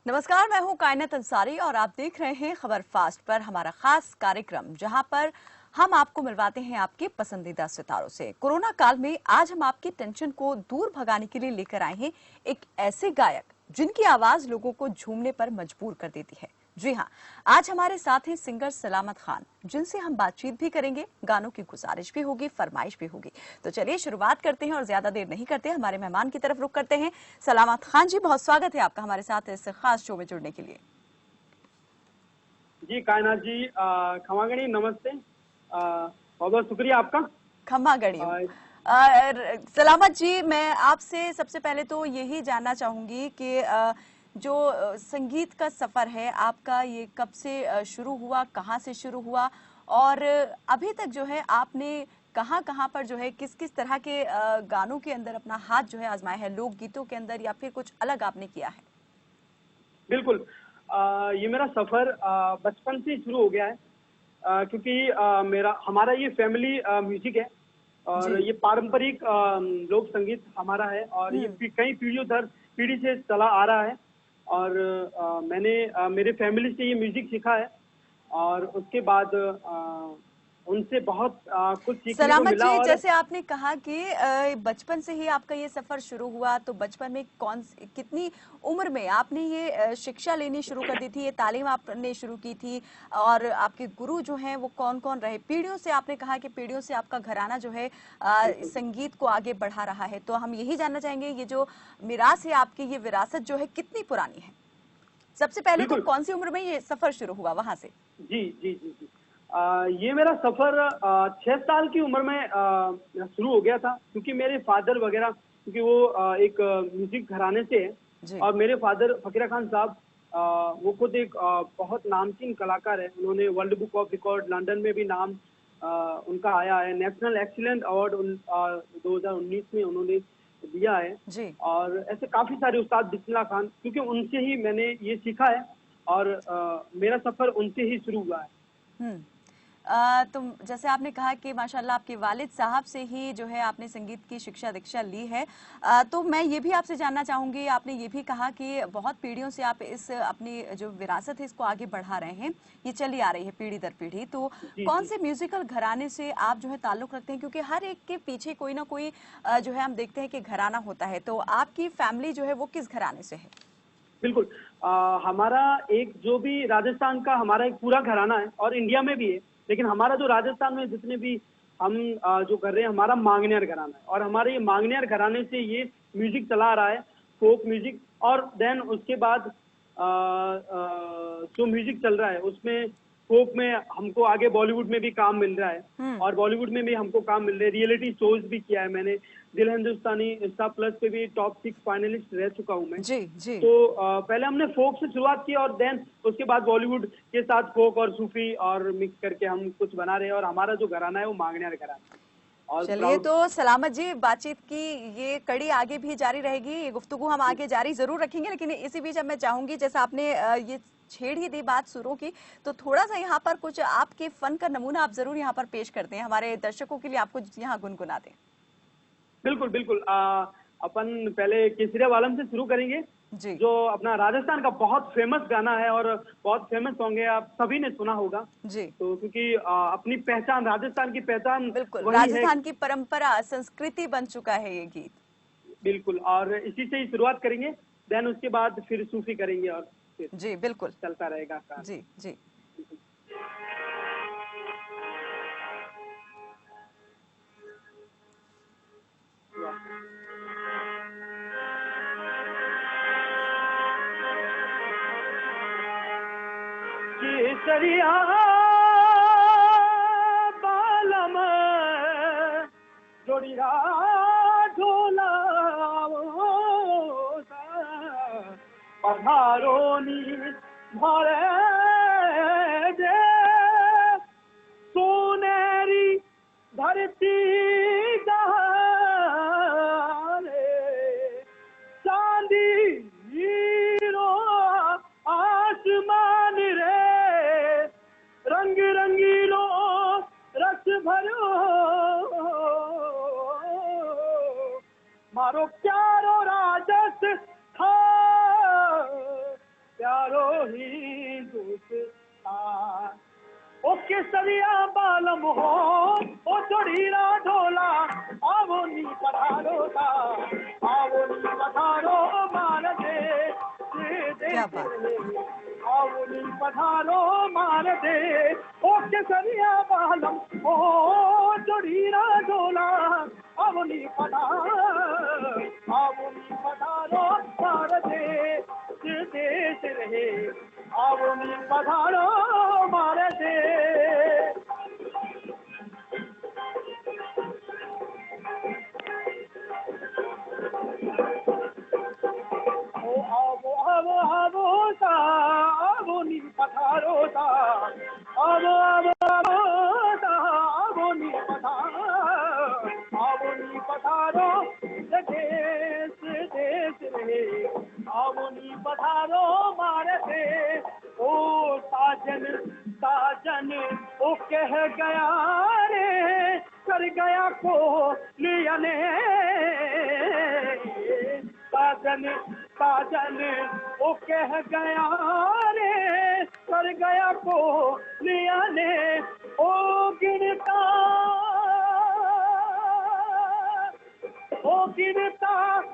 नमस्कार, मैं हूं कायनात अंसारी और आप देख रहे हैं खबर फास्ट पर हमारा खास कार्यक्रम, जहां पर हम आपको मिलवाते हैं आपके पसंदीदा सितारों से। कोरोना काल में आज हम आपकी टेंशन को दूर भगाने के लिए लेकर आए हैं एक ऐसे गायक जिनकी आवाज लोगों को झूमने पर मजबूर कर देती है। जी हाँ, आज हमारे साथ हैं सिंगर सलामत खान, जिनसे हम बातचीत भी करेंगे, गानों की गुजारिश भी होगी, फरमाइश भी होगी। तो चलिए शुरुआत करते हैं और ज्यादा देर नहीं करते, हमारे मेहमान की तरफ रुख करते हैं। सलामत खान जी, बहुत स्वागत है आपका हमारे साथ इस खास शो में जुड़ने के लिए। जी कायनात जी, खमागणी नमस्ते। बहुत बहुत शुक्रिया आपका। खम्मा गड़ी हूँ। सलामत जी, मैं आपसे सबसे पहले तो यही जानना चाहूंगी कि जो संगीत का सफर है आपका, ये कब से शुरू हुआ, कहाँ से शुरू हुआ और अभी तक जो है आपने कहाँ कहाँ पर जो है किस किस तरह के गानों के अंदर अपना हाथ जो है आजमाया है, लोक गीतों के अंदर या फिर कुछ अलग आपने किया है? बिल्कुल। ये मेरा सफर बचपन से ही शुरू हो गया है, क्योंकि मेरा हमारा ये फैमिली म्यूजिक है और जी। ये पारंपरिक लोक संगीत हमारा है और ये कई पीढ़ियों दर पीढ़ी से चला आ रहा है। और मैंने मेरे फैमिली से ये म्यूजिक सीखा है और उसके बाद उनसे बहुत कुछ सीखने को सलामत मिला। जी, और जैसे आपने कहा कि बचपन से ही आपका ये सफर शुरू हुआ, तो बचपन में कितनी उम्र में आपने ये शिक्षा लेनी शुरू कर दी थी, ये तालीम आपने शुरू की थी और आपके गुरु जो हैं वो कौन-कौन रहे? पीढ़ियों से आपने कहा कि पीढ़ियों से आपका घराना जो है बिल्कुल संगीत को आगे बढ़ा रहा है, तो हम यही जानना चाहेंगे ये जो मिरास है आपकी, ये विरासत जो है कितनी पुरानी है? सबसे पहले तो बिल्कुल। कौन सी उम्र में ये सफर शुरू हुआ वहां से? जी जी जी जी। ये मेरा सफर 6 साल की उम्र में शुरू हो गया था, क्योंकि मेरे फादर वगैरह, क्योंकि वो एक म्यूजिक घराने से है। जी। और मेरे फादर फकीरा खान साहब, वो खुद एक बहुत नामचीन कलाकार है। उन्होंने world book of record London में भी नाम उनका आया है। नेशनल एक्सीलेंट अवार्ड 2019 में उन्होंने दिया है। जी। और ऐसे काफी सारे उस्ताद, बिस्मिल्लाह खान, क्योंकि उनसे ही मैंने ये सीखा है और मेरा सफर उनसे ही शुरू हुआ है। हम्म। तो जैसे आपने कहा कि माशाल्लाह आपके वालिद साहब से ही जो है आपने संगीत की शिक्षा दीक्षा ली है, तो मैं ये भी आपसे जानना चाहूंगी, आपने ये भी कहा कि बहुत पीढ़ियों से आप इस अपनी जो विरासत है इसको आगे बढ़ा रहे हैं, ये चली आ रही है पीढ़ी दर पीढ़ी। तो जी कौन जी। से म्यूजिकल घराने से आप जो है ताल्लुक रखते हैं? क्योंकि हर एक के पीछे कोई ना कोई जो है हम देखते हैं कि घराना होता है, तो आपकी फैमिली जो है वो किस घराने से है? बिल्कुल। हमारा एक जो भी राजस्थान का हमारा एक पूरा घराना है और इंडिया में भी है, लेकिन हमारा जो राजस्थान में जितने भी हम जो कर रहे हैं, हमारा मांगनेर घराना है। और हमारे ये मांगनेर घराने से ये म्यूजिक चला आ रहा है, फोक म्यूजिक। और देन उसके बाद जो म्यूजिक चल रहा है उसमें फोक में हमको आगे बॉलीवुड में भी काम मिल रहा है हम्म। और बॉलीवुड में भी हमको काम मिल रहा है। रियलिटी शोज भी किया है मैंने। दिल हिंदुस्तानी स्टार प्लस पे भी टॉप 6 फाइनलिस्ट रह चुका हूं मैं। जी। जी। तो पहले हमने फोक से शुरुआत की और देन उसके बाद बॉलीवुड के साथ फोक और सूफी और मिक्स करके हम कुछ बना रहे हैं। और हमारा जो घराना है वो मांगनेर घराना है। ऑल चलिए, प्राउड। तो सलामत जी, बातचीत की ये कड़ी आगे भी जारी रहेगी, ये गुफ्तगू हम आगे जारी जरूर रखेंगे, लेकिन इसी बीच अब मैं चाहूंगी, जैसा आपने ये छेड़ ही दी बात सुरों की, तो थोड़ा सा यहाँ पर कुछ आपके फन का नमूना आप जरूर यहाँ पर पेश करते हैं हमारे दर्शकों के लिए, आपको यहाँ गुनगुना दें। बिल्कुल बिल्कुल। अपन पहले केसरिया वालम से शुरू करेंगे, जी। जो अपना राजस्थान का बहुत फेमस गाना है और बहुत फेमस सॉन्ग है, आप सभी ने सुना होगा। जी। तो क्योंकि अपनी पहचान, राजस्थान की पहचान बिल्कुल, वही है। राजस्थान की परंपरा संस्कृति बन चुका है ये गीत। बिल्कुल। और इसी से ही शुरुआत करेंगे, देन उसके बाद फिर सूफी करेंगे और फिर जी बिल्कुल। चलता रहेगा काम। जी। जी। केसरिया बालम जोड़िया ढोला पधारोनी भरे जे सोनेरी धरती गहरे चांदी हीरो आसमान रे रंग रंगीलो रस भरो मारो प्यारो राजस्थान हिंदुस्तान। ओ केसरिया बालम हो, ओ चढ़ीला ढोला, आवो नी पधारो ता, आवो नी पधारो मार दे, क्या बात। आओ नी पधारो मार दे, ओ केसरिया बालम हो, चढ़ीला ढोला, आवो नी पधारो मार दे, देश रहे, आओ नी पधारो मार दे। आवो आवो आवो ता, आवो नी पधारो ता, आवो आवो आवो ता, आवो नी पधारो, देश देश रहे, आवो नी पधारो मार दे। ओ साजन साजन ओ कह गया रे, कर गया को लिया ने, साजन साजन ओ कह गया रे, कर गया को लिया ने, ओ गिरता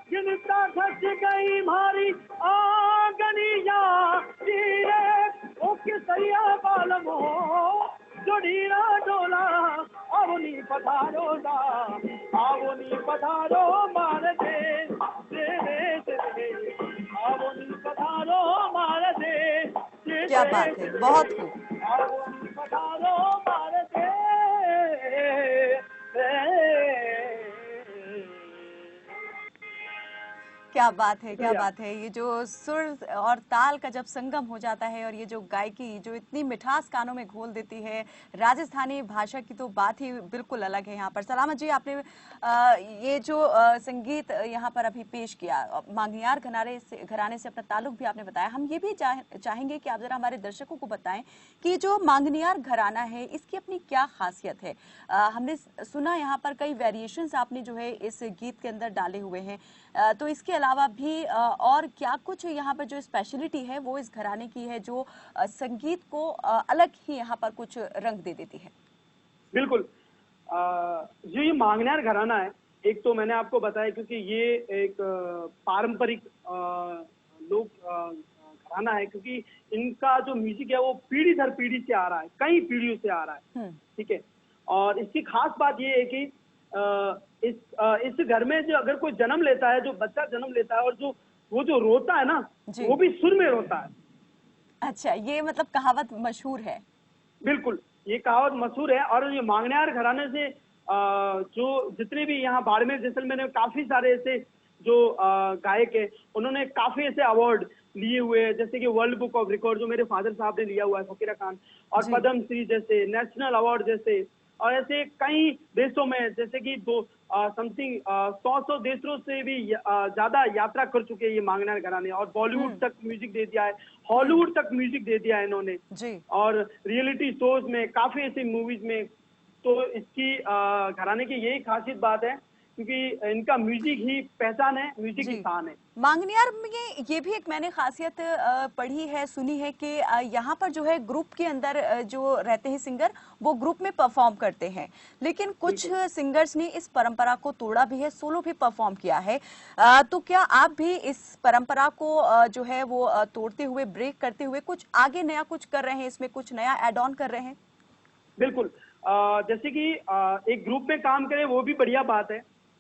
गिरता घस गई मारी आंगनिया, जीरे ओ केसरिया बालम हो, जोड़ीला डोला, आवो नी पधारो दा, आवो नी पधारो मार दे, आवो नी पधारो मार दे, क्या बात है, बहुत खूब। आवो नी पधारो मार दे। क्या बात है, क्या बात है। ये जो सुर और ताल का जब संगम हो जाता है और ये जो गायकी जो इतनी मिठास कानों में घोल देती है, राजस्थानी भाषा की तो बात ही बिल्कुल अलग है। यहाँ पर सलामत जी, आपने ये जो संगीत यहाँ पर अभी पेश किया, मांगनियार घराने से अपना ताल्लुक भी आपने बताया। हम ये भी चाहेंगे कि आप जरा हमारे दर्शकों को बताएं कि जो मांगनियार घराना है इसकी अपनी क्या खासियत है। हमने सुना यहाँ पर कई वेरिएशंस आपने जो है इस गीत के अंदर डाले हुए हैं, तो इसके अलावा भी और क्या कुछ यहाँ पर जो स्पेशलिटी है वो इस घराने की है जो संगीत को अलग ही यहाँ पर कुछ रंग दे देती है। बिल्कुल, जो ये मांगनियार घराना है, एक तो मैंने आपको बताया क्योंकि ये एक पारंपरिक लोक घराना है, क्योंकि इनका जो म्यूजिक है वो पीढ़ी दर पीढ़ी से आ रहा है, कई पीढ़ियों से आ रहा है, ठीक है। और इसकी खास बात ये है कि इस घर में जो अगर कोई जन्म लेता है, जो बच्चा जन्म लेता है और वो जो रोता है ना, वो भी सुर में रोता है। अच्छा, ये मतलब कहावत मशहूर है। बिल्कुल, ये कहावत मशहूर है। और ये मांगनियार घराने से जो जितने भी यहाँ बाड़मेर जैसलमेर में काफी सारे ऐसे जो गायक है, उन्होंने काफी ऐसे अवार्ड लिए हुए हैं, जैसे कि वर्ल्ड बुक ऑफ रिकॉर्ड जो मेरे फादर साहब ने लिया हुआ है, फकीरा खान, और पद्म श्री जैसे, नेशनल अवार्ड जैसे, और ऐसे कई देशों में, जैसे कि समथिंग 100 देशों से भी ज्यादा यात्रा कर चुके हैं ये मांगनियार घराने, और बॉलीवुड तक म्यूजिक दे दिया है, हॉलीवुड तक म्यूजिक दे दिया है इन्होंने जी। और रियलिटी शोज में, काफी ऐसी मूवीज में। तो इसकी घराने की यही खासियत बात है, क्योंकि इनका म्यूजिक ही पहचान है, म्यूजिक ही शान है। मांगनियार में ये भी एक मैंने खासियत पढ़ी है, सुनी है कि यहाँ पर जो है ग्रुप के अंदर जो रहते हैं सिंगर, वो ग्रुप में परफॉर्म करते हैं, लेकिन कुछ सिंगर्स ने इस परंपरा को तोड़ा भी है, सोलो भी परफॉर्म किया है। तो क्या आप भी इस परंपरा को जो है वो तोड़ते हुए, ब्रेक करते हुए कुछ आगे नया कुछ कर रहे हैं, इसमें कुछ नया एड ऑन कर रहे हैं? बिल्कुल, जैसे कि एक ग्रुप में काम करे वो भी बढ़िया बात है,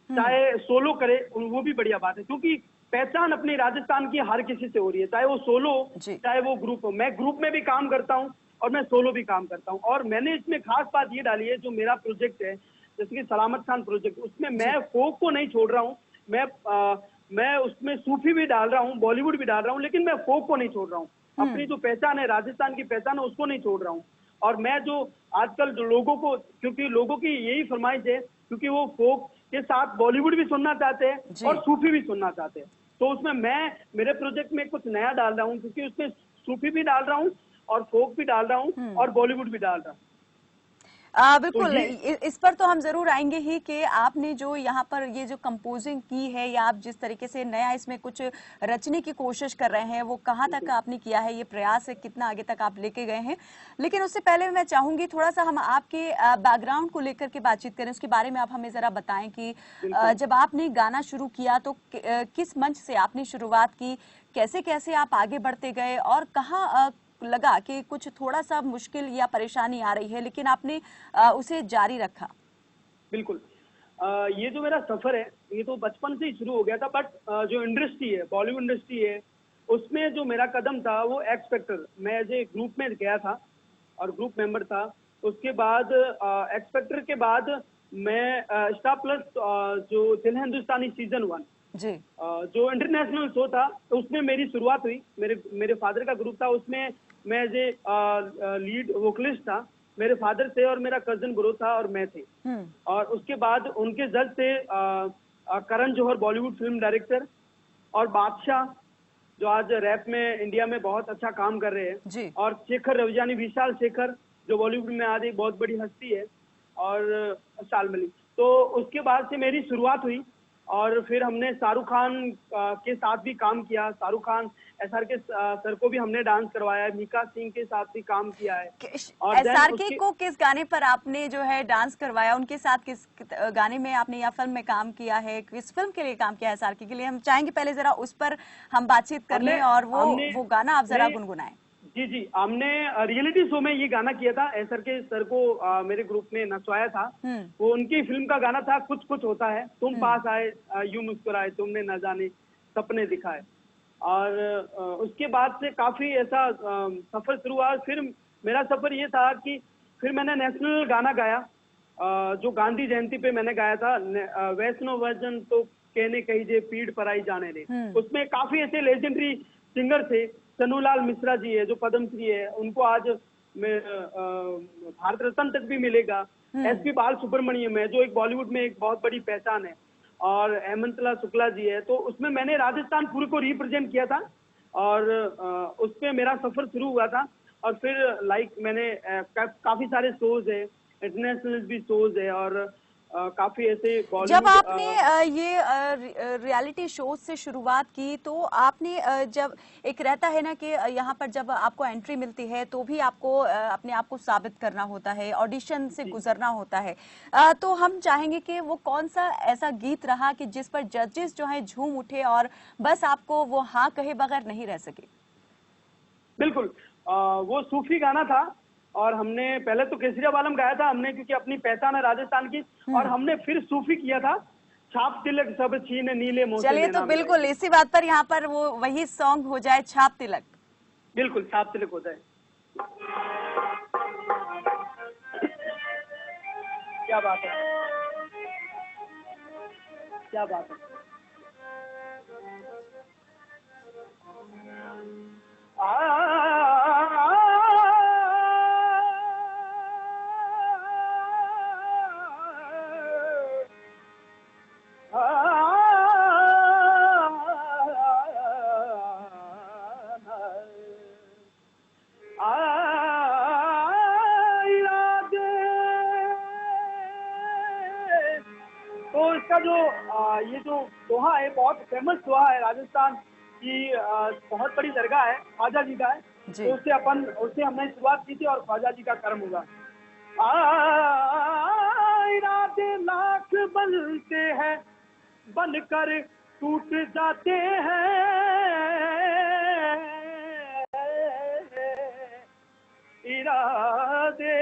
चाहे सोलो करे वो भी बढ़िया बात है, क्योंकि पहचान अपनी राजस्थान की हर किसी से हो रही है, चाहे वो सोलो चाहे वो ग्रुप हो। मैं ग्रुप में भी काम करता हूँ और मैं सोलो भी काम करता हूँ। और मैंने इसमें खास बात ये डाली है, जो मेरा प्रोजेक्ट है जैसे कि सलामत खान प्रोजेक्ट, उसमें मैं फोक को नहीं छोड़ रहा हूँ, मैं उसमें सूफी भी डाल रहा हूँ, बॉलीवुड भी डाल रहा हूँ, लेकिन मैं फोक को नहीं छोड़ रहा हूँ। अपनी जो पहचान है, राजस्थान की पहचान है, उसको नहीं छोड़ रहा हूँ। और मैं जो आजकल जो लोगों को, क्योंकि लोगों की यही फरमाइश है, क्योंकि वो फोक के साथ बॉलीवुड भी सुनना चाहते हैं और सूफी भी सुनना चाहते हैं, तो उसमें मैं मेरे प्रोजेक्ट में कुछ नया डाल रहा हूँ, क्योंकि उसमें सूफी भी डाल रहा हूँ और फोक भी डाल रहा हूँ और बॉलीवुड भी डाल रहा हूँ। बिल्कुल तो ये इस पर तो हम जरूर आएंगे ही कि आपने जो यहाँ पर ये जो कंपोजिंग की है या आप जिस तरीके से नया इसमें कुछ रचने की कोशिश कर रहे हैं वो कहाँ तक आपने किया है, ये प्रयास है कितना आगे तक आप लेके गए हैं। लेकिन उससे पहले मैं चाहूंगी थोड़ा सा हम आपके बैकग्राउंड को लेकर के बातचीत करें, उसके बारे में आप हमें जरा बताएं कि बिल्कुल जब आपने गाना शुरू किया तो किस मंच से आपने शुरुआत की, कैसे कैसे आप आगे बढ़ते गए और कहाँ लगा कि कुछ थोड़ा सा मुश्किल या परेशानी आ रही है लेकिन आपने उसे जारी रखा। बिल्कुल। ये जो मेरा सफर है ये तो बचपन से ही शुरू हो गया था, बट जो इंडस्ट्री है, बॉलीवुड इंडस्ट्री है, उसमें जो मेरा कदम था वो एक्स फैक्टर, मैं एज ए ग्रुप में गया था और ग्रुप मेंबर था। उसके बाद एक्स फैक्टर के बाद मैं स्टार प्लस जो दिल हिंदुस्तानी सीजन 1 जी। जो इंटरनेशनल शो था तो उसमें मेरी शुरुआत हुई। मेरे मेरे फादर का ग्रुप था, उसमें मैं एज ए लीड वोकलिस्ट था। मेरे फादर थे और मेरा कजन ब्रो था और मैं थे। और उसके बाद उनके जज थे करण जौहर, बॉलीवुड फिल्म डायरेक्टर, और बादशाह जो आज रैप में इंडिया में बहुत अच्छा काम कर रहे जी। हैं, और शेखर रवजानी, विशाल शेखर जो बॉलीवुड में आज एक बहुत बड़ी हस्ती है, और शालमली। तो उसके बाद से मेरी शुरुआत हुई और फिर हमने शाहरुख खान के साथ भी काम किया। शाहरुख खान एसआर के सर को भी हमने डांस करवाया है, मीका सिंह के साथ भी काम किया है। और देन एसआरके उसके को किस गाने पर आपने जो है डांस करवाया, उनके साथ किस गाने में आपने या फिल्म में काम किया है, किस फिल्म के लिए काम किया है एसआरके के लिए, हम चाहेंगे पहले जरा उस पर हम बातचीत कर हमने लें और हमने वो गाना आप जरा नहीं, गुनगुनाएं। जी जी, हमने रियलिटी शो में ये गाना किया था। एसआर के सर को मेरे ग्रुप में नचवाया था। वो उनकी फिल्म का गाना था, कुछ कुछ होता है, तुम पास आए यूं मुस्कुराए तुमने न जाने सपने दिखाए। और उसके बाद से काफी ऐसा सफर शुरू हुआ। फिर मेरा सफर ये था कि फिर मैंने नेशनल गाना गाया, जो गांधी जयंती पे मैंने गाया था, वैष्णो वर्जन तो कहने कही जे पीड़ पर आई जाने दे। उसमें काफी ऐसे लेजेंडरी सिंगर थे। चन्नूलाल मिश्रा जी है जो पद्मश्री है, उनको आज भारत रत्न तक भी मिलेगा। एसपी बाल सुब्रमण्यम है जो एक बॉलीवुड में एक बहुत बड़ी पहचान है, और हेमंतला शुक्ला जी है। तो उसमें मैंने राजस्थान पूरे को रिप्रेजेंट किया था, और उसमें मेरा सफर शुरू हुआ था। और फिर मैंने काफी सारे शोज है, इंटरनेशनल भी शोज है, और काफी ऐसे जब बॉलीवुड आपने ये रियलिटी शो से शुरुआत की तो आपने जब एक रहता है ना कि यहाँ पर जब आपको एंट्री मिलती है तो भी आपको अपने आप को साबित करना होता है, ऑडिशन से गुजरना होता है। तो हम चाहेंगे कि वो कौन सा ऐसा गीत रहा कि जिस पर जजेस जो है झूम उठे और बस आपको वो हाँ कहे बगैर नहीं रह सके। बिल्कुल, वो सूफी गाना था, और हमने पहले तो केसरिया वालम गाया था हमने, क्योंकि अपनी पहचान है राजस्थान की, और हमने फिर सूफी किया था, छाप तिलक सब छीन नीले मोसे चलिए तो नैना बिल्कुल मिलाए। इसी बात पर यहाँ पर वो वही सॉन्ग हो जाए, छाप तिलक। बिल्कुल, छाप तिलक होता है। क्या बात है, क्या बात है। तो इसका जो ये जो दोहा है, बहुत फेमस दोहा है राजस्थान की, बहुत बड़ी दरगाह है, ख्वाजा जी का है। तो उससे हमने शुरुआत की थी, और ख्वाजा जी का कर्म होगा। इरादे लाख बनते हैं, बनकर टूट जाते हैं। इरादे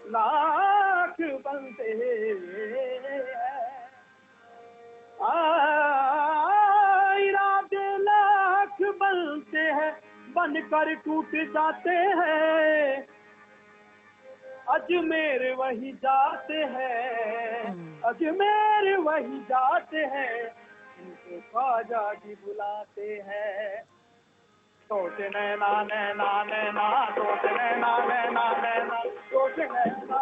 लाख बनते हैं, इरादे लाख बनते हैं, बनकर टूट जाते हैं। अजमेर वही जाते हैं, अजमेर वही जाते हैं, इनको ख्वाजा जी बुलाते हैं। सोच नैना नैना नैना, सोच नैना नैना नैना, सोच नैना,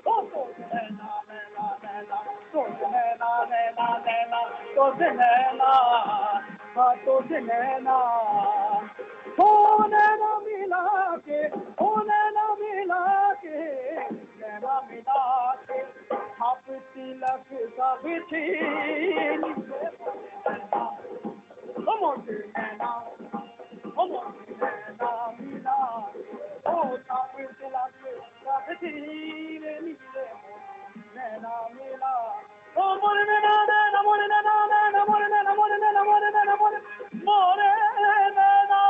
ओ सोच नैना नैना नैना, सोच नैना नैना नैना, सोच नैना, हाँ सोच नैना। हो नैना मिला के, हो नैना मिला के, नैना का बिछी ओ मोटे नैना ओ मोटे नैना मिला ओ ताप तिलक का बिछी नीले नैना मिला ओ मोरे नैना नैना मोरे नैना नैना मोरे नैना मोरे नैना मोरे नैना मोरे मोरे नैना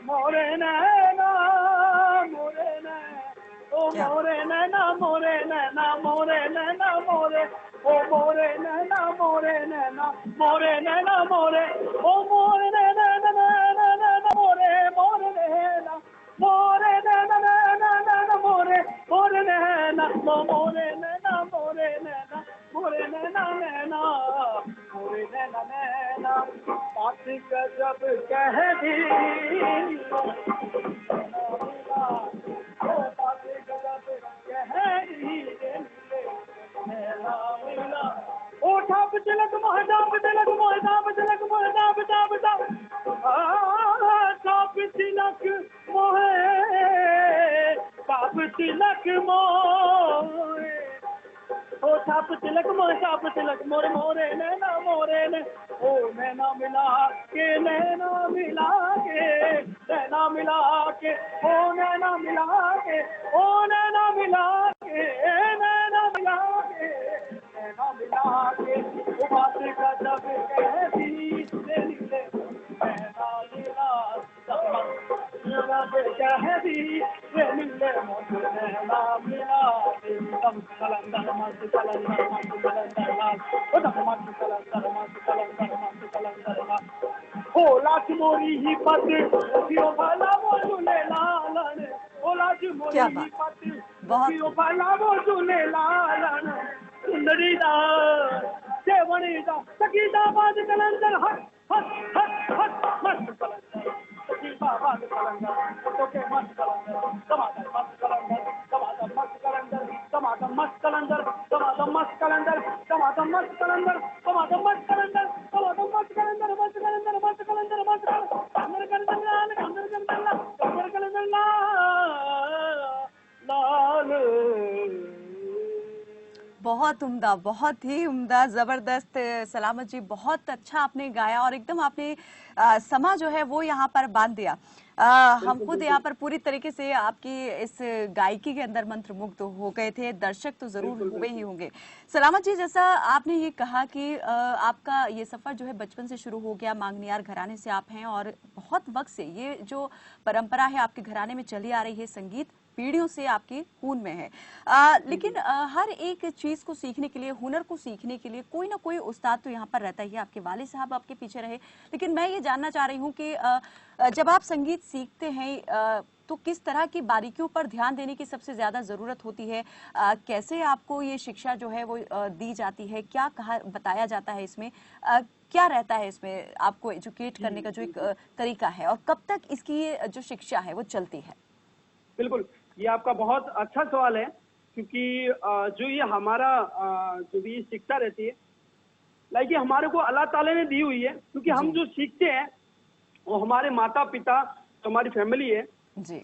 मोरे नैना मोरे नैना ओ क्या मोरे नैना मोरे नैना मोरे नैना मोरे ओ मोरे नैना मोरे नैना मोरे नैना मोरे ओ मोरे नैना नैना नैना मोरे मोरे नैना मोरे नैना नैना नैना मोरे मोरे नैना मोरे नैना मोरे नैना मोरे नैना नैना मोरे नैना नैना बात गजब कह दी ओ ठाप तिलक महताब तिलक महताब तिलक महताब ताब ताब ठाप तिलक मोहे ताप तिलक मोहे ओ छाप तिलक मोरे छाप तिलक मोरे मोरे नैना मोरे ने ओ नैना मिला के नैना मिला के नैना मिला के ओ नैना मिला के ओ नैना मिला के नैना मिला के नैना मिला के ओ बात का जब कहती से निकले नैना मिला कहती से मिले मुझे नैना मिला दम कलंदर मस्त कलंदर मस्त कलंदर ओ दम मस्त कलंदर मस्त कलंदर मस्त कलंदर ओ लाच मोरी ही पत पियो भला वो झूले लालन ओ लाच मोरी क्या ही बात, पत बहुत पियो भला वो झूले लालन सुंदरी दा सेवणी दा सकीदा बाज कलंदर हट हट हट हट मस्त कलंदर सकीदा बाज कलंदर तो के मस्त कलंदर टमाटर मस्त कलंदर टमाटर मस्त कलंदर टमाटर मस्त कलंदर टमाटर मस्त कलंदर टमाटर मस्त कलंदर टमाटर मस्त कलंदर टमाटर मस्त कलंदर मस्त कलंदर मस्त कलंदर मस्त कलंदर कलंदर लाल कलंदर कलंदर लाल बहुत उम्दा, बहुत ही उम्दा, जबरदस्त। सलामत जी, बहुत अच्छा आपने गाया और एकदम आपने समा जो है वो यहाँ पर बांध दिया। हम खुद यहाँ पर पूरी तरीके से आपकी इस गायकी के अंदर मंत्रमुग्ध हो गए थे। दर्शक तो जरूर हुए ही होंगे। सलामत जी, जैसा आपने ये कहा कि आपका ये सफर जो है बचपन से शुरू हो गया, मांगनियार घराने से आप हैं और बहुत वक्त से ये जो परंपरा है आपके घराने में चली आ रही है, संगीत पीढ़ियों से आपके खून में है। लेकिन हर एक चीज को सीखने के लिए, हुनर को सीखने के लिए कोई ना कोई उस्ताद तो यहाँ पर रहता ही है। आपके वालिद साहब आपके पीछे रहे, लेकिन मैं ये जानना चाह रही हूँ कि जब आप संगीत सीखते हैं तो किस तरह की बारीकियों पर ध्यान देने की सबसे ज्यादा जरूरत होती है? कैसे आपको ये शिक्षा जो है वो दी जाती है? क्या कहा बताया जाता है इसमें? क्या रहता है इसमें आपको एजुकेट करने का जो एक तरीका है, और कब तक इसकी ये जो शिक्षा है वो चलती है? बिल्कुल, ये आपका बहुत अच्छा सवाल है, क्योंकि जो ये हमारा जो भी शिक्षा रहती है, लाइक ये हमारे को अल्लाह ताला ने दी हुई है, क्योंकि हम जो सीखते हैं वो हमारे माता पिता, हमारी फैमिली है जी,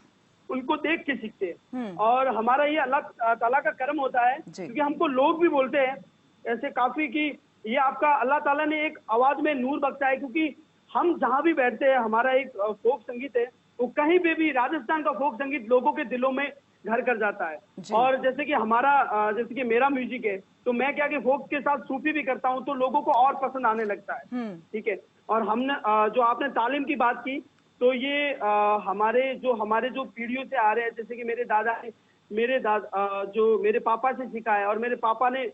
उनको देख के सीखते हैं। और हमारा ये अल्लाह ताला का कर्म होता है, क्योंकि हमको लोग भी बोलते हैं ऐसे काफी कि ये आपका अल्लाह ताला ने एक आवाज में नूर बख्शा है, क्योंकि हम जहाँ भी बैठते हैं, हमारा एक फोक संगीत है, वो कहीं पे भी राजस्थान का फोक संगीत लोगों के दिलों में घर कर जाता है। और जैसे कि हमारा जैसे कि मेरा म्यूजिक है, तो मैं क्या कि फोक के साथ सूफी भी करता हूँ, तो लोगों को और पसंद आने लगता है। ठीक है। और हमने जो आपने तालीम की बात की, तो ये हमारे जो पीढ़ियों से आ रहे हैं, जैसे कि मेरे दादा जो मेरे पापा से सीखा है, और मेरे पापा ने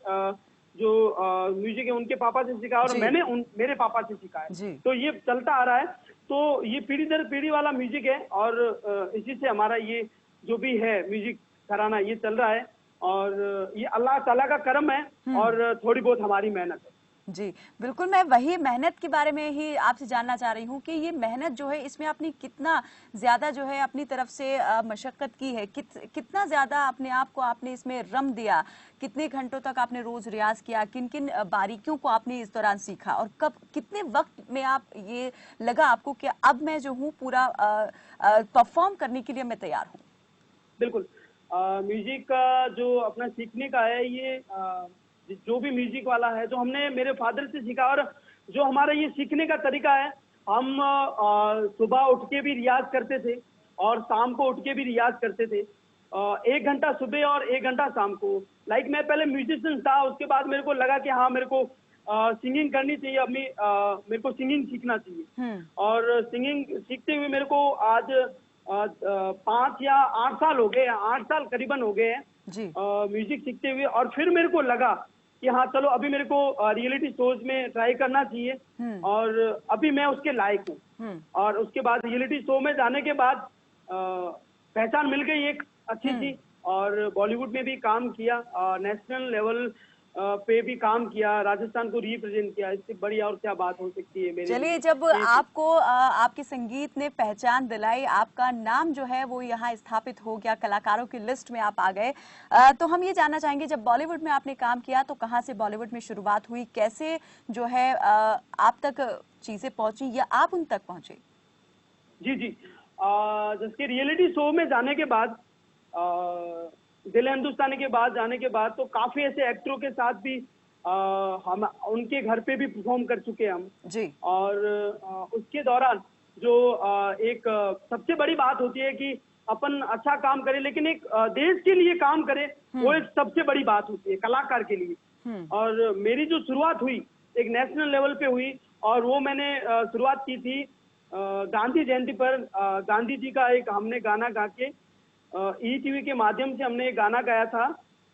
जो म्यूजिक है उनके पापा से सीखा, और मैंने मेरे पापा से सीखा है। तो ये चलता आ रहा है, तो ये पीढ़ी दर पीढ़ी वाला म्यूजिक है, और इसी से हमारा ये जो भी है म्यूजिक घराना ये चल रहा है, और ये अल्लाह ताला का करम है, और थोड़ी बहुत हमारी मेहनत है। जी बिल्कुल, मैं वही मेहनत के बारे में ही आपसे जानना चाह रही हूँ कि ये मेहनत जो है इसमें आपने कितना ज्यादा जो है अपनी तरफ से मशक्कत की है, कितना ज्यादा अपने आप को आपने इसमें रम दिया, कितने घंटों तक आपने रोज रियाज किया, किन किन बारीकियों को आपने इस दौरान सीखा, और कब कितने वक्त में आप ये लगा आपको कि अब मैं जो हूँ पूरा परफॉर्म करने के लिए मैं तैयार हूँ? बिल्कुल, म्यूजिक का जो अपना सीखने का है, ये जो भी म्यूजिक वाला है, जो हमने मेरे फादर से सीखा, और जो हमारा ये सीखने का तरीका है, हम सुबह उठ के भी रियाज करते थे और शाम को उठ के भी रियाज करते थे। 1 घंटा सुबह और 1 घंटा शाम को। लाइक मैं पहले म्यूजिशियन था, उसके बाद मेरे को लगा कि हाँ, मेरे को सिंगिंग करनी चाहिए, अपनी मेरे को सिंगिंग सीखना चाहिए। और सिंगिंग सीखते हुए मेरे को आज 5 या 8 साल हो गए, 8 साल करीबन हो गए हैं जी। म्यूजिक सीखते हुए। और फिर मेरे को लगा कि हाँ चलो, अभी मेरे को रियलिटी शोज में ट्राई करना चाहिए, और अभी मैं उसके लायक हूँ। और उसके बाद रियलिटी शो में जाने के बाद पहचान मिल गई एक अच्छी सी, और बॉलीवुड में भी काम किया, नेशनल लेवल पे भी काम किया, राजस्थान को रिप्रेजेंट किया। इससे बड़ी और क्या बात हो सकती है मेरे चलिए, लिए। जब आपको आपके संगीत ने पहचान दिलाई, आपका नाम जो है वो यहाँ स्थापित हो गया, कलाकारों की लिस्ट में आप आ गए, तो हम ये जानना चाहेंगे, जब बॉलीवुड में आपने काम किया तो कहाँ से बॉलीवुड में शुरुआत हुई, कैसे जो है आप तक चीजें पहुंची या आप उन तक पहुंचे? जी जी। जैसे रियलिटी शो में जाने के बाद, दिल हिंदुस्तानी के बाद जाने के बाद, तो काफी ऐसे एक्टरों के साथ भी हम उनके घर पे भी परफॉर्म कर चुके हैं हम जी। और उसके दौरान जो एक सबसे बड़ी बात होती है कि अपन अच्छा काम करें, लेकिन एक देश के लिए काम करें, वो एक सबसे बड़ी बात होती है कलाकार के लिए। और मेरी जो शुरुआत हुई एक नेशनल लेवल पे हुई, और वो मैंने शुरुआत की थी गांधी जयंती पर। गांधी जी का एक हमने गाना गा के ईटीवी के माध्यम से हमने एक गाना गाया था,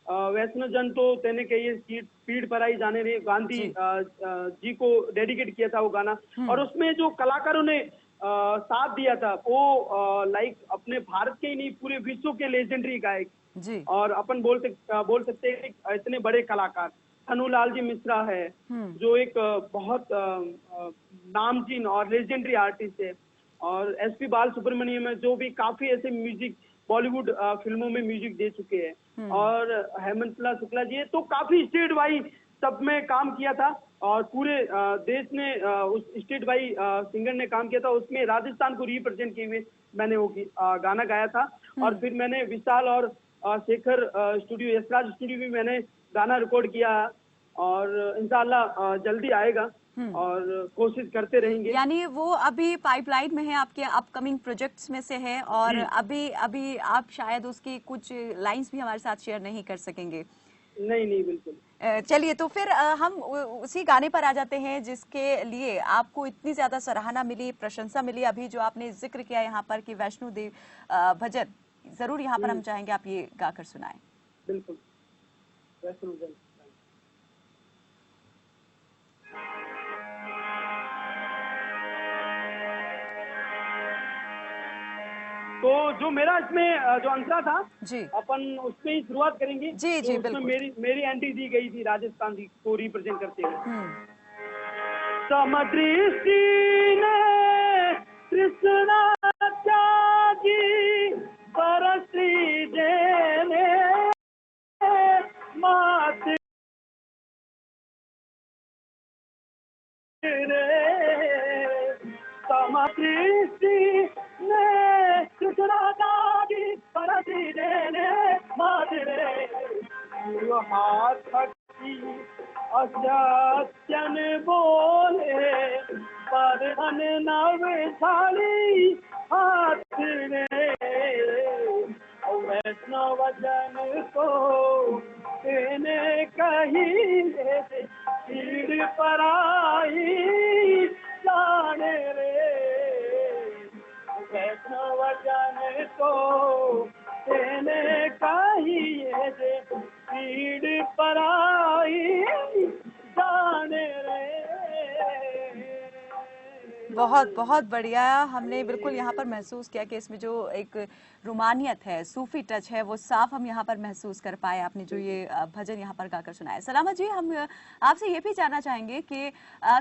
वैष्णो जन तो तेने कहिए सीट पीठ पर आई जाने रे, गांधी जी। जी को डेडिकेट किया था वो गाना। और उसमें जो कलाकारों ने साथ दिया था, वो लाइक अपने भारत के ही नहीं, पूरे विश्व के लेजेंडरी गायक। जी। और अपन बोल सकते हैं कि इतने बड़े कलाकार छन्नूलाल जी मिश्रा है, जो एक बहुत नामचीन और लेजेंडरी आर्टिस्ट है। और एसपी बाल सुब्रमण्यम है, जो भी काफी ऐसे म्यूजिक बॉलीवुड फिल्मों में म्यूजिक दे चुके हैं। और हेमंतला शुक्ला जी है, तो काफी स्टेट वाइज सब में काम किया था, और पूरे देश ने उस स्टेट वाइज सिंगर ने काम किया था। उसमें राजस्थान को रिप्रेजेंट किए हुए मैंने वो गाना गाया था। और फिर मैंने विशाल और शेखर स्टूडियो, यशराज स्टूडियो में मैंने गाना रिकॉर्ड किया, और इंशाल्लाह जल्दी आएगा, और कोशिश करते रहेंगे। यानी वो अभी पाइपलाइन में है, आपके अपकमिंग प्रोजेक्ट्स में से है, और अभी अभी आप शायद उसकी कुछ लाइंस भी हमारे साथ शेयर नहीं कर सकेंगे। नहीं नहीं, बिल्कुल। चलिए, तो फिर हम उसी गाने पर आ जाते हैं जिसके लिए आपको इतनी ज्यादा सराहना मिली, प्रशंसा मिली, अभी जो आपने जिक्र किया यहाँ पर कि वैष्णो देवी भजन, जरूर यहाँ पर हम चाहेंगे आप ये गाकर सुनाएं। बिल्कुल। वैष्णो जन। तो जो मेरा इसमें जो अंतरा था जी, अपन उसमें ही शुरुआत करेंगे। जी जी, तो उसमें बिल्कुल। मेरी एंट्री दी गई थी राजस्थान को रिप्रेजेंट करते हुए। समदृष्टि ने कृष्णा त्यागी बरसी देने मात रे, समदृष्टि ने कृष्णा त्यागी बरसी देने मात रे, हाथ की असत्यन बोले पर नव साली हाथ रे, वैष्णव जन को तेने कही पीड़ पर आई जाने रे, वैष्णव जन को तेने कही पीड़ पर आई जाने रे। बहुत बहुत बढ़िया। हमने बिल्कुल यहाँ पर महसूस किया कि इसमें जो एक रुमानियत है, सूफी टच है, वो साफ हम यहाँ पर महसूस कर पाए, आपने जो ये भजन यहाँ पर गाकर सुनाया। सलामत जी, हम आपसे ये भी जानना चाहेंगे कि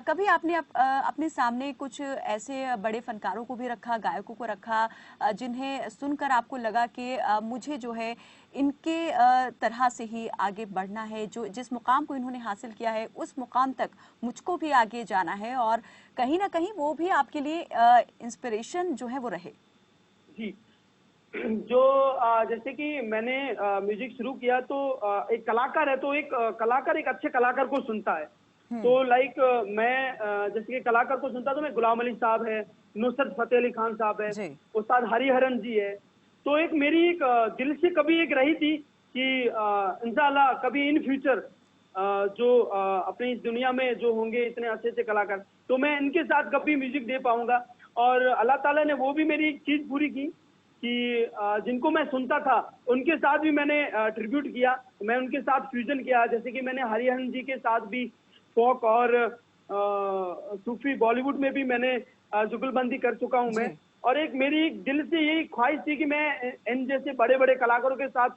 कभी आपने अपने सामने कुछ ऐसे बड़े फनकारों को भी रखा, गायकों को रखा, जिन्हें सुनकर आपको लगा कि मुझे जो है इनके तरह से ही आगे बढ़ना है, जो जिस मुकाम को इन्होंने हासिल किया है उस मुकाम तक मुझको भी आगे जाना है, और कहीं ना कहीं वो भी आपके लिए इंस्पिरेशन जो है वो रहे? जी, जो जैसे कि मैंने म्यूजिक शुरू किया तो एक कलाकार है तो एक कलाकार एक अच्छे कलाकार को सुनता है। तो लाइक मैं जैसे कि कलाकार को सुनता तो मैं गुलाम अली साहब है, नुसरत फतेह अली खान साहब है, जी। उस्ताद हरिहरन जी है। तो एक मेरी एक दिल से कभी एक रही थी कि इंशाल्लाह कभी इन फ्यूचर जो अपनी इस दुनिया में जो होंगे इतने अच्छे अच्छे कलाकार, तो मैं इनके साथ कभी म्यूजिक दे पाऊंगा। और अल्लाह ताला ने वो भी मेरी एक चीज पूरी की कि जिनको मैं सुनता था उनके साथ भी मैंने ट्रिब्यूट किया, मैं उनके साथ फ्यूजन किया। जैसे कि मैंने हरिहरन जी के साथ भी फोक और सूफी बॉलीवुड में भी मैंने जुगलबंदी कर चुका हूं मैं। जी। और एक मेरी एक दिल से यही ख्वाहिश थी कि मैं इन जैसे बड़े बड़े कलाकारों के साथ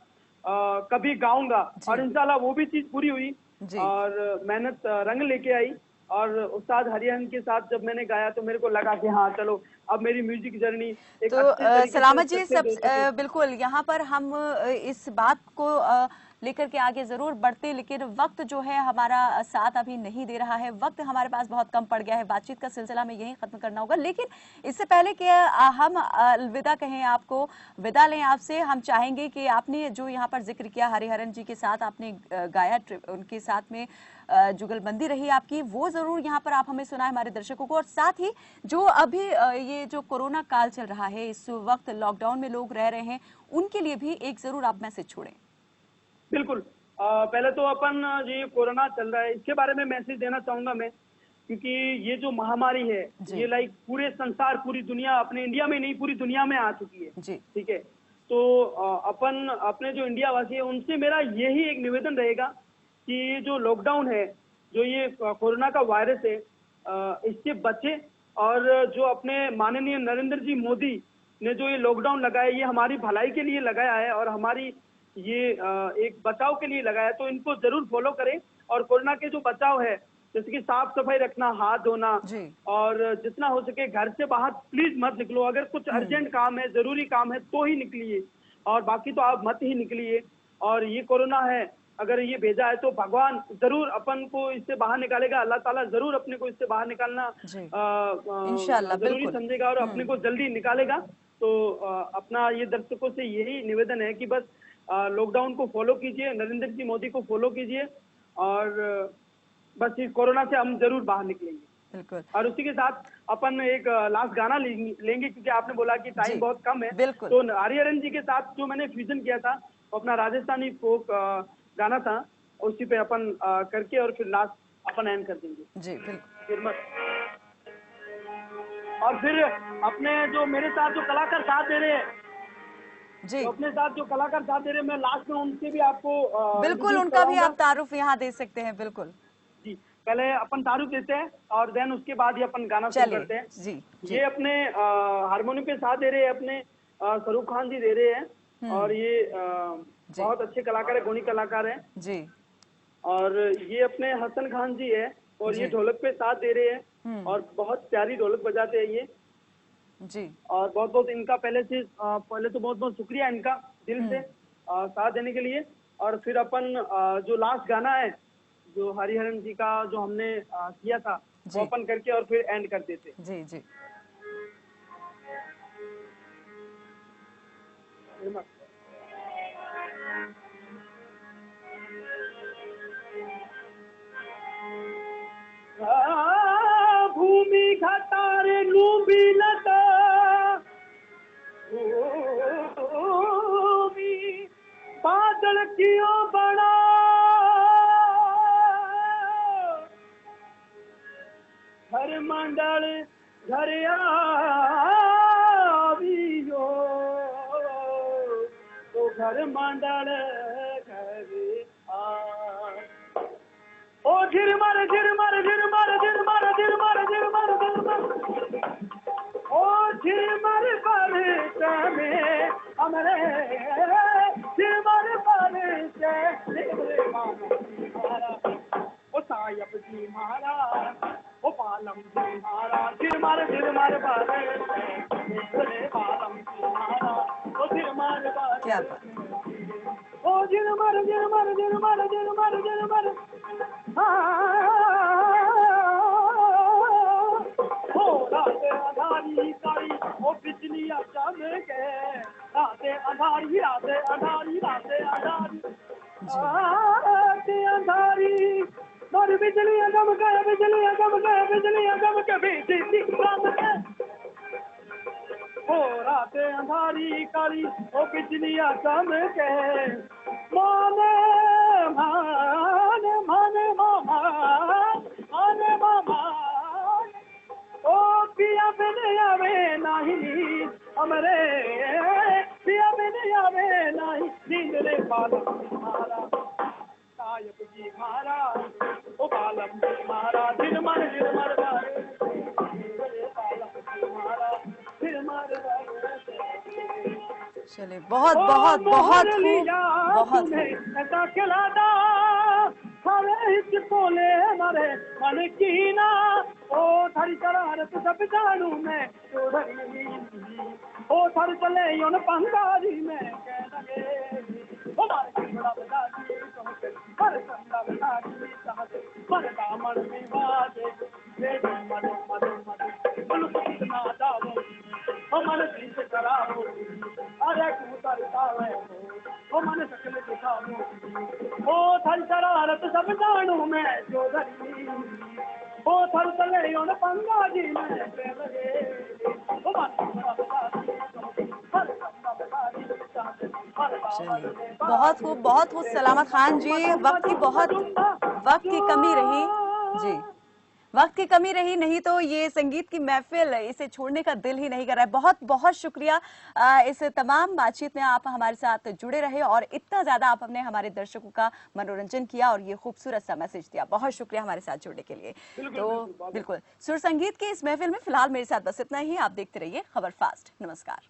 कभी गाऊंगा, जी। और इंशाल्लाह वो भी चीज पूरी हुई जी। और मेहनत रंग लेके आई। और उस्ताद हरिहरन के साथ जब मैंने गाया तो मेरे को लगा कि हाँ चलो अब मेरी म्यूजिक जर्नी एक तो अच्छे तरीके से सलामत जी, सक्सेस हो सके। बिल्कुल यहाँ पर हम इस बात को लेकर के आगे जरूर बढ़ते, लेकिन वक्त जो है हमारा साथ अभी नहीं दे रहा है, वक्त हमारे पास बहुत कम पड़ गया है, बातचीत का सिलसिला में यही खत्म करना होगा। लेकिन इससे पहले कि हम अलविदा कहें, आपको विदा लें आपसे, हम चाहेंगे कि आपने जो यहाँ पर जिक्र किया हरिहरन जी के साथ आपने गाया, उनके साथ में जुगलबंदी रही आपकी, वो जरूर यहाँ पर आप हमें सुनाए हमारे दर्शकों को। और साथ ही जो अभी ये जो कोरोना काल चल रहा है, इस वक्त लॉकडाउन में लोग रह रहे हैं, उनके लिए भी एक जरूर आप मैसेज छोड़ें। बिल्कुल। पहले तो अपन जो ये कोरोना चल रहा है इसके बारे में मैसेज देना चाहूंगा मैं, क्योंकि ये जो महामारी है ये लाइक पूरे संसार पूरी दुनिया, अपने इंडिया में नहीं पूरी दुनिया में आ चुकी है। जी। ठीक है, तो अपन अपने जो इंडिया वासी है उनसे मेरा यही एक निवेदन रहेगा कि जो लॉकडाउन है, जो ये कोरोना का वायरस है, इससे बचे। और जो अपने माननीय नरेंद्र जी मोदी ने जो ये लॉकडाउन लगाया, ये हमारी भलाई के लिए लगाया है और हमारी ये एक बचाव के लिए लगाया है, तो इनको जरूर फॉलो करें। और कोरोना के जो बचाव है जैसे कि साफ सफाई रखना, हाथ धोना, और जितना हो सके घर से बाहर प्लीज मत निकलो। अगर कुछ अर्जेंट काम है, जरूरी काम है तो ही निकलिए, और बाकी तो आप मत ही निकलिए। और ये कोरोना है, अगर ये भेजा है तो भगवान जरूर अपन को इससे बाहर निकालेगा, अल्लाह ताला जरूर अपने को इससे बाहर निकालना इंशाल्लाह जरूरी बिल्कुल समझेगा और अपने को जल्दी निकालेगा। तो अपना ये दर्शकों से यही निवेदन है कि बस लॉकडाउन को फॉलो कीजिए, नरेंद्र जी मोदी को फॉलो कीजिए, और बस इस कोरोना से हम जरूर बाहर निकलेंगे। बिल्कुल। और उसी के साथ अपन एक लास्ट गाना लेंगे क्योंकि आपने बोला कि टाइम बहुत कम है। बिल्कुल। तो हरिहरन जी के साथ जो मैंने फ्यूजन किया था वो अपना राजस्थानी फोक गाना था, उसी पे अपन करके और फिर लास्ट अपन एंड कर देंगे। जी बिल्कुल। और फिर अपने जो मेरे साथ जो कलाकार साथ दे रहे हैं, जी, तो अपने साथ जो कलाकार साथ दे रहे हैं, मैं लास्ट में उनसे भी आपको बिल्कुल उनका भी आप तारुफ यहाँ दे सकते हैं। बिल्कुल जी, पहले अपन तारुफ देते हैं और देन उसके बाद ही अपन गाना शुरू करते हैं। जी, ये अपने हारमोनियम पे साथ दे रहे हैं अपने सरूख खान जी दे रहे हैं, और ये बहुत अच्छे कलाकार है, गुणी कलाकार है जी। और ये अपने हसन खान जी है, और ये ढोलक पे साथ दे रहे हैं और बहुत प्यारी ढोलक बजाते हैं ये जी। और बहुत बहुत इनका पहले तो बहुत बहुत शुक्रिया इनका दिल से साथ देने के लिए। और फिर अपन जो लास्ट गाना है जो हरिहरन जी का जो हमने किया था वो अपन करके और फिर एंड कर देते। जी जी। भूमि घटारे लूबिलता भूमि बादल क्यों बड़ा घर मंडल घर आवियो तो घर मंडल घर आ ओ झिरमर झिरमर झिरमर झिरमर झिरमर झिरमर झिरमर ओ झिरमर पर में हमरे झिरमर पर से ओ सायब जी महाराज ओ पालम जी महाराज झिरमर झिरमर पर पालम जी महाराज ओ झिरमर पर क्या ओ झिरमर झिरमर झिरमर झिरमर झिरमर हो रात अंधारी काली ओ बिजलियां चमके रातें अंधारी रातें अंधारी रातें अंधारी रातें अंधारी और बिजलियां चमके बिजलियां चमके बिजलियां चमके बिजली चमके ओ रातें अंधारी काली ओ बिजलियां चमके माने माने माने मामा माने मामा ओ पिया बिन आवे नहीं हमरे पिया बिन आवे नहीं नींद रे बालम मारा सायब जी मारा ओ बालम मारा दिन मर मारे बालम मारा दिन मर चलिए बहुत बहुत बहुत खूब बहुत खूब। ऐसा खिलाता सारे हिच बोले मारे मन की ना ओ थारी शरारत सब जानू मैं ओ थारी चले उन पंगारी में कह लगे ओ मारे बड़ा बता दी पर संदा बता दी पर दामन में बाजे बेटी मन मन मन मुल्क ना जाओ ओ मन जीत कराओ अरे कबूतर तावे ओ मन सकल दिखाओ ओ थारी शरारत सब जानू मैं जो धरी ओ थर चले उन पंगा जी में कह लगे ओ मन बड़ा बता दी पर संदा बता दी चलिए बहुत खूब सलामत खान जी। वक्त की कमी रही जी, वक्त की कमी रही, नहीं तो ये संगीत की महफिल इसे छोड़ने का दिल ही नहीं कर रहा है। बहुत बहुत शुक्रिया, इस तमाम बातचीत में आप हमारे साथ जुड़े रहे और इतना ज्यादा आप हमने हमारे दर्शकों का मनोरंजन किया और ये खूबसूरत सा मैसेज दिया। बहुत शुक्रिया हमारे साथ जुड़ने के लिए। तो बिल्कुल सुर संगीत की इस महफिल में फिलहाल मेरे साथ बस इतना ही। आप देखते रहिए खबर फास्ट। नमस्कार।